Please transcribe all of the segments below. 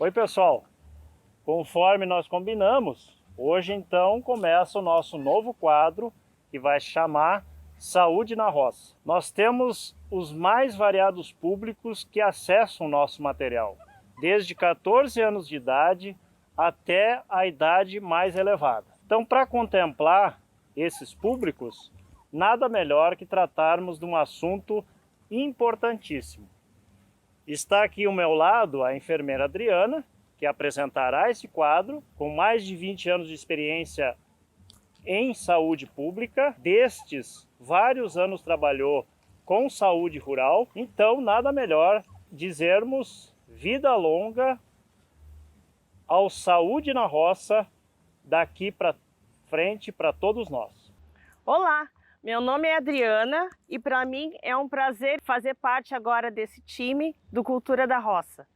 Oi pessoal, conforme nós combinamos, hoje então começa o nosso novo quadro que vai se chamar Saúde na Roça. Nós temos os mais variados públicos que acessam o nosso material, desde 14 anos de idade até a idade mais elevada. Então, para contemplar esses públicos, nada melhor que tratarmos de um assunto importantíssimo. Está aqui ao meu lado a enfermeira Adriana, que apresentará esse quadro, com mais de 20 anos de experiência em saúde pública. Destes, vários anos trabalhou com saúde rural. Então, nada melhor dizermos vida longa ao Saúde na Roça, daqui para frente para todos nós. Olá, meu nome é Adriana e para mim é um prazer fazer parte agora desse time do Cultura da Roça.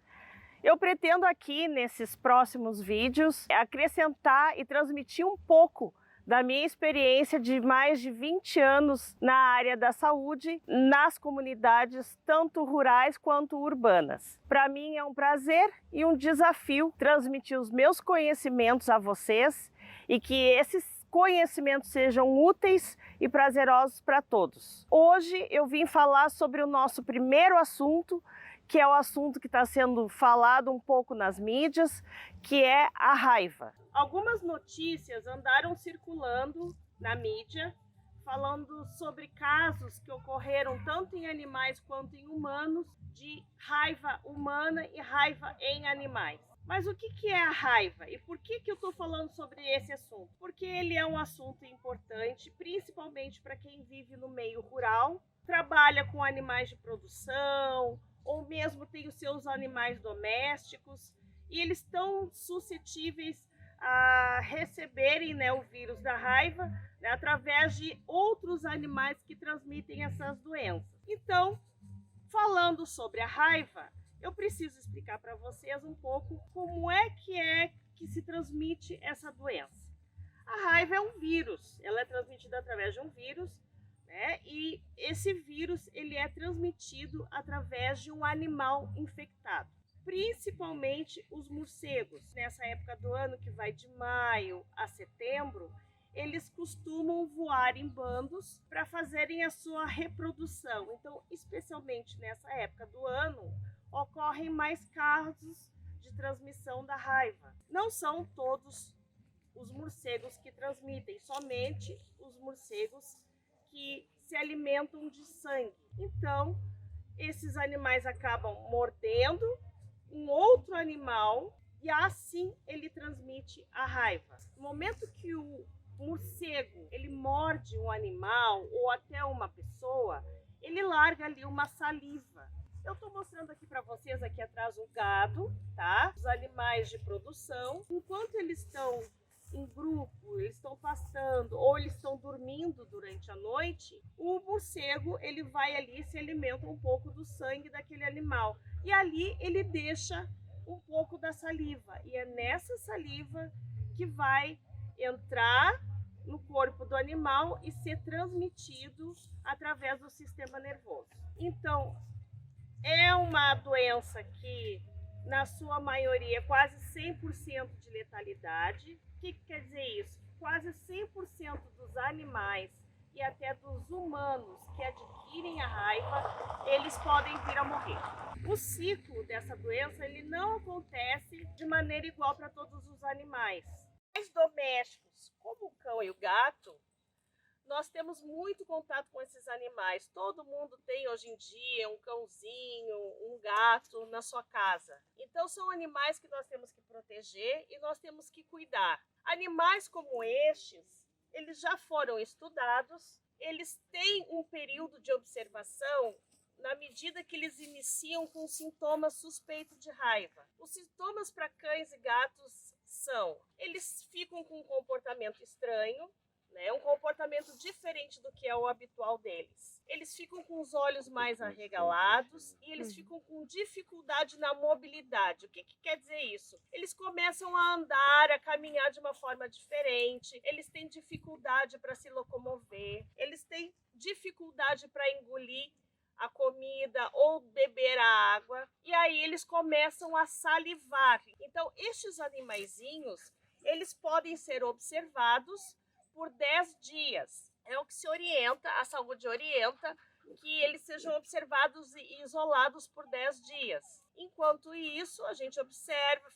Eu pretendo aqui, nesses próximos vídeos, acrescentar e transmitir um pouco da minha experiência de mais de 20 anos na área da saúde, nas comunidades tanto rurais quanto urbanas. Para mim é um prazer e um desafio transmitir os meus conhecimentos a vocês e que esses conhecimentos sejam úteis e prazerosos para todos. Hoje eu vim falar sobre o nosso primeiro assunto, que é o assunto que está sendo falado um pouco nas mídias, que é a raiva. Algumas notícias andaram circulando na mídia, falando sobre casos que ocorreram tanto em animais quanto em humanos, de raiva humana e raiva em animais. Mas o que é a raiva e por que eu estou falando sobre esse assunto? Porque ele é um assunto importante, principalmente para quem vive no meio rural, trabalha com animais de produção, ou mesmo tem os seus animais domésticos, e eles estão suscetíveis a receberem, o vírus da raiva, através de outros animais que transmitem essas doenças. Então, falando sobre a raiva, eu preciso explicar para vocês um pouco como é que se transmite essa doença. A raiva é um vírus, ela é transmitida através de um vírus, e esse vírus ele é transmitido através de um animal infectado, principalmente os morcegos. Nessa época do ano, que vai de maio a setembro, eles costumam voar em bandos para fazerem a sua reprodução. Então, especialmente nessa época do ano, ocorrem mais casos de transmissão da raiva. Não são todos os morcegos que transmitem, somente os morcegos que se alimentam de sangue. Então, esses animais acabam mordendo um outro animal e assim ele transmite a raiva. No momento que o morcego ele morde um animal ou até uma pessoa, ele larga ali uma saliva. Eu estou mostrando aqui para vocês, aqui atrás, o gado, tá? Os animais de produção. Enquanto eles estão em grupo, eles estão pastando ou eles estão dormindo durante a noite, o morcego ele vai ali e se alimenta um pouco do sangue daquele animal. E ali ele deixa um pouco da saliva. E é nessa saliva que vai entrar no corpo do animal e ser transmitido através do sistema nervoso. Então, é uma doença que, na sua maioria, quase 100% de letalidade. O que quer dizer isso? Quase 100% dos animais e até dos humanos que adquirem a raiva, eles podem vir a morrer. O ciclo dessa doença ele não acontece de maneira igual para todos os animais. Os domésticos, como o cão e o gato, nós temos muito contato com esses animais. Todo mundo tem hoje em dia um cãozinho, um gato na sua casa. Então são animais que nós temos que proteger e nós temos que cuidar. Animais como estes, eles já foram estudados, eles têm um período de observação na medida que eles iniciam com sintomas suspeitos de raiva. Os sintomas para cães e gatos são: eles ficam com um comportamento estranho, um comportamento diferente do que é o habitual deles. Eles ficam com os olhos mais arregalados e eles ficam com dificuldade na mobilidade. O que quer dizer isso? Eles começam a andar, a caminhar de uma forma diferente, eles têm dificuldade para se locomover, eles têm dificuldade para engolir a comida ou beber a água, e aí eles começam a salivar. Então, estes animaizinhos, eles podem ser observados por 10 dias. É o que se orienta, a saúde orienta, que eles sejam observados e isolados por 10 dias. Enquanto isso, a gente observa,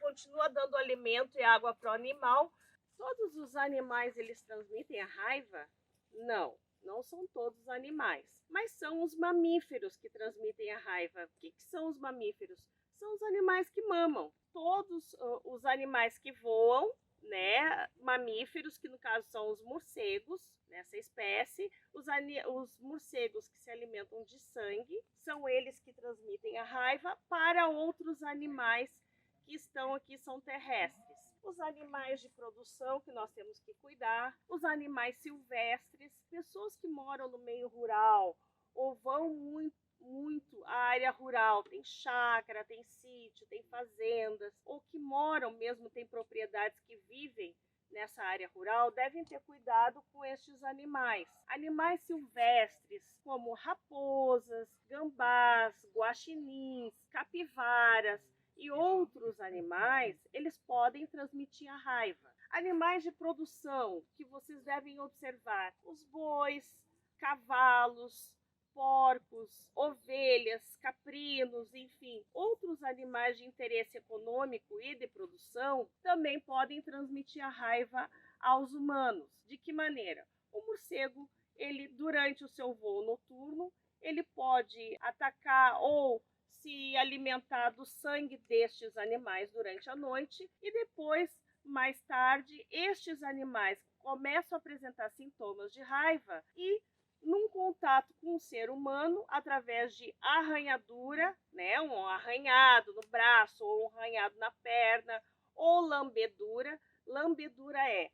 continua dando alimento e água para o animal. Todos os animais, eles transmitem a raiva? Não. Não são todos os animais, mas são os mamíferos que transmitem a raiva. O que são os mamíferos? São os animais que mamam. Todos os animais que voam, né, mamíferos, que no caso são os morcegos, nessa espécie, os morcegos que se alimentam de sangue, são eles que transmitem a raiva para outros animais que estão aqui, são terrestres. Os animais de produção que nós temos que cuidar, os animais silvestres, pessoas que moram no meio rural ou vão muito à área rural, tem chácara, tem sítio, tem fazendas, ou que moram mesmo, tem propriedades que vivem nessa área rural, devem ter cuidado com estes animais. Animais silvestres, como raposas, gambás, guaxinins, capivaras, e outros animais, eles podem transmitir a raiva. Animais de produção que vocês devem observar: os bois, cavalos, porcos, ovelhas, caprinos, enfim, outros animais de interesse econômico e de produção também podem transmitir a raiva aos humanos. De que maneira? O morcego, ele durante o seu voo noturno, ele pode atacar ou se alimentar do sangue destes animais durante a noite e depois, mais tarde, estes animais começam a apresentar sintomas de raiva e num contato com o ser humano, através de arranhadura, né, um arranhado no braço ou um arranhado na perna, ou lambedura. Lambedura é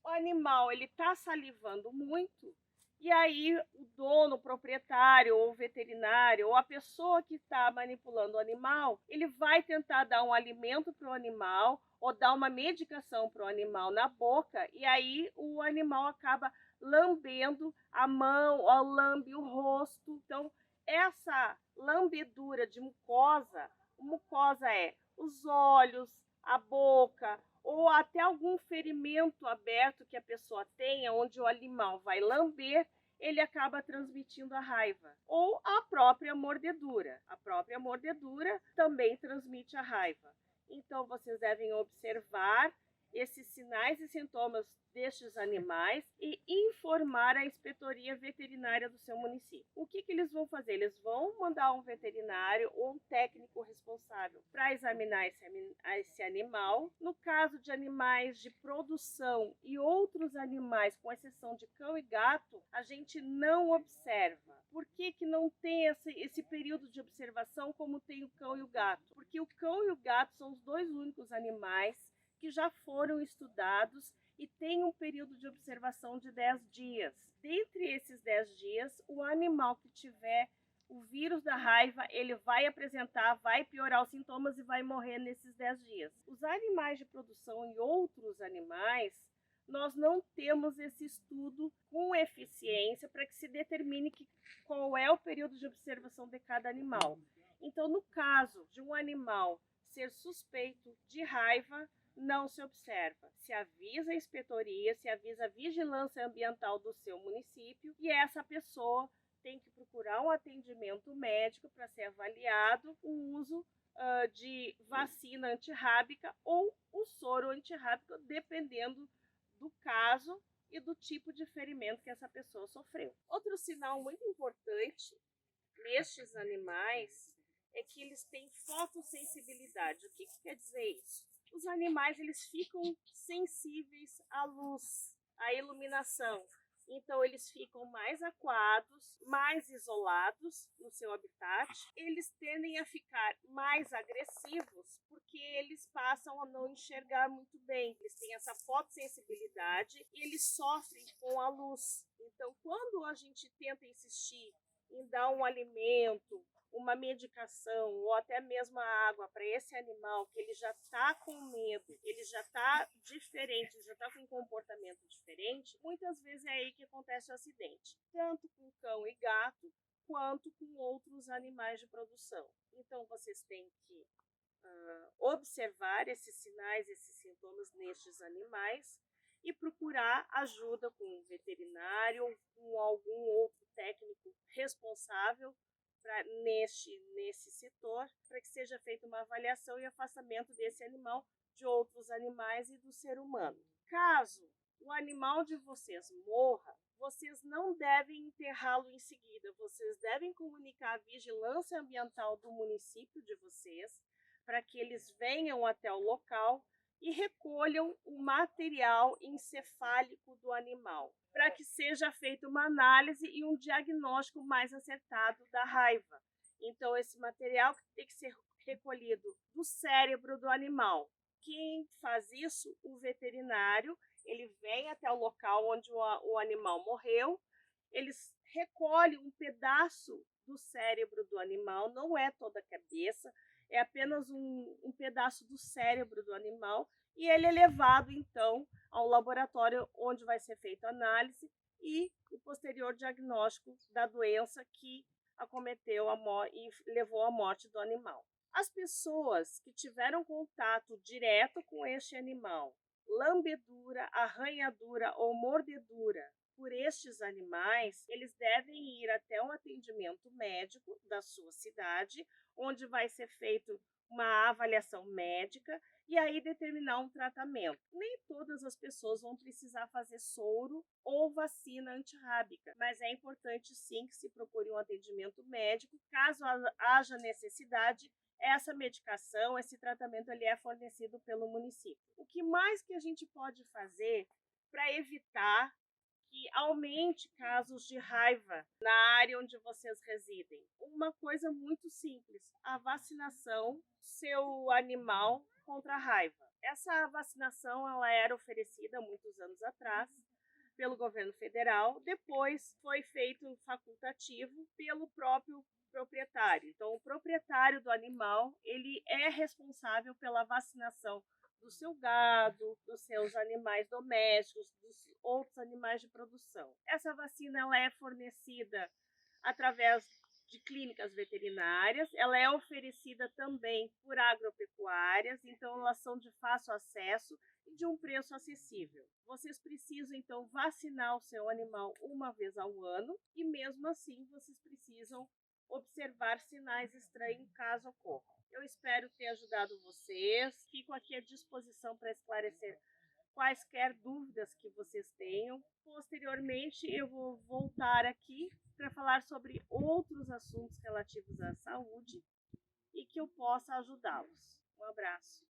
o animal, ele está salivando muito, e aí o dono, o proprietário, ou o veterinário, ou a pessoa que está manipulando o animal, ele vai tentar dar um alimento para o animal, ou dar uma medicação para o animal na boca, e aí o animal acaba lambendo a mão, ou lambe o rosto. Então, essa lambedura de mucosa, mucosa é os olhos, a boca, ou até algum ferimento aberto que a pessoa tenha, onde o animal vai lamber, ele acaba transmitindo a raiva. Ou a própria mordedura. A própria mordedura também transmite a raiva. Então, vocês devem observar esses sinais e sintomas destes animais e informar a inspetoria veterinária do seu município. O que eles vão fazer? Eles vão mandar um veterinário ou um técnico responsável para examinar esse animal. No caso de animais de produção e outros animais, com exceção de cão e gato, a gente não observa. Por que não tem esse período de observação como tem o cão e o gato? Porque o cão e o gato são os dois únicos animais que já foram estudados e tem um período de observação de 10 dias. Dentre esses 10 dias, o animal que tiver o vírus da raiva, ele vai apresentar, vai piorar os sintomas e vai morrer nesses 10 dias. Os animais de produção e outros animais, nós não temos esse estudo com eficiência para que se determine qual é o período de observação de cada animal. Então, no caso de um animal ser suspeito de raiva, não se observa. Se avisa a inspetoria, se avisa a vigilância ambiental do seu município e essa pessoa tem que procurar um atendimento médico para ser avaliado o uso de vacina antirrábica ou o soro antirrábico, dependendo do caso e do tipo de ferimento que essa pessoa sofreu. Outro sinal muito importante nestes animais é que eles têm fotossensibilidade. O que quer dizer isso? Os animais, eles ficam sensíveis à luz, à iluminação. Então, eles ficam mais acuados, mais isolados no seu habitat. Eles tendem a ficar mais agressivos porque eles passam a não enxergar muito bem. Eles têm essa fotossensibilidade e eles sofrem com a luz. Então, quando a gente tenta insistir em dar um alimento, uma medicação ou até mesmo a água para esse animal que ele já está com medo, ele já está diferente, ele já está com um comportamento diferente, muitas vezes é aí que acontece o acidente, tanto com cão e gato, quanto com outros animais de produção. Então, vocês têm que observar esses sinais, esses sintomas nestes animais e procurar ajuda com um veterinário ou com algum outro técnico responsável nesse setor, para que seja feita uma avaliação e afastamento desse animal de outros animais e do ser humano. Caso o animal de vocês morra, vocês não devem enterrá-lo em seguida, vocês devem comunicar à vigilância ambiental do município de vocês, para que eles venham até o local e recolham o material encefálico do animal, para que seja feita uma análise e um diagnóstico mais acertado da raiva. Então, esse material tem que ser recolhido do cérebro do animal. Quem faz isso? O veterinário. Ele vem até o local onde o animal morreu, eles recolhem um pedaço do cérebro do animal, não é toda a cabeça, é apenas um pedaço do cérebro do animal, e ele é levado então ao laboratório onde vai ser feita a análise e o posterior diagnóstico da doença que acometeu e levou à morte do animal. As pessoas que tiveram contato direto com este animal, lambedura, arranhadura ou mordedura por estes animais, eles devem ir até um atendimento médico da sua cidade, onde vai ser feito uma avaliação médica e aí determinar um tratamento. Nem todas as pessoas vão precisar fazer soro ou vacina antirrábica, mas é importante sim que se procure um atendimento médico. Caso haja necessidade, essa medicação, esse tratamento, ele é fornecido pelo município. O que mais que a gente pode fazer para evitar que aumente casos de raiva na área onde vocês residem? Uma coisa muito simples, a vacinação do seu animal contra a raiva. Essa vacinação ela era oferecida há muitos anos atrás pelo governo federal, depois foi feito facultativo pelo próprio proprietário. Então, o proprietário do animal, ele é responsável pela vacinação do seu gado, dos seus animais domésticos, dos outros animais de produção. Essa vacina ela é fornecida através de clínicas veterinárias, ela é oferecida também por agropecuárias, então elas são de fácil acesso e de um preço acessível. Vocês precisam então vacinar o seu animal uma vez ao ano e mesmo assim vocês precisam observar sinais estranhos caso ocorra. Eu espero ter ajudado vocês. Fico aqui à disposição para esclarecer quaisquer dúvidas que vocês tenham. Posteriormente, eu vou voltar aqui para falar sobre outros assuntos relativos à saúde e que eu possa ajudá-los. Um abraço.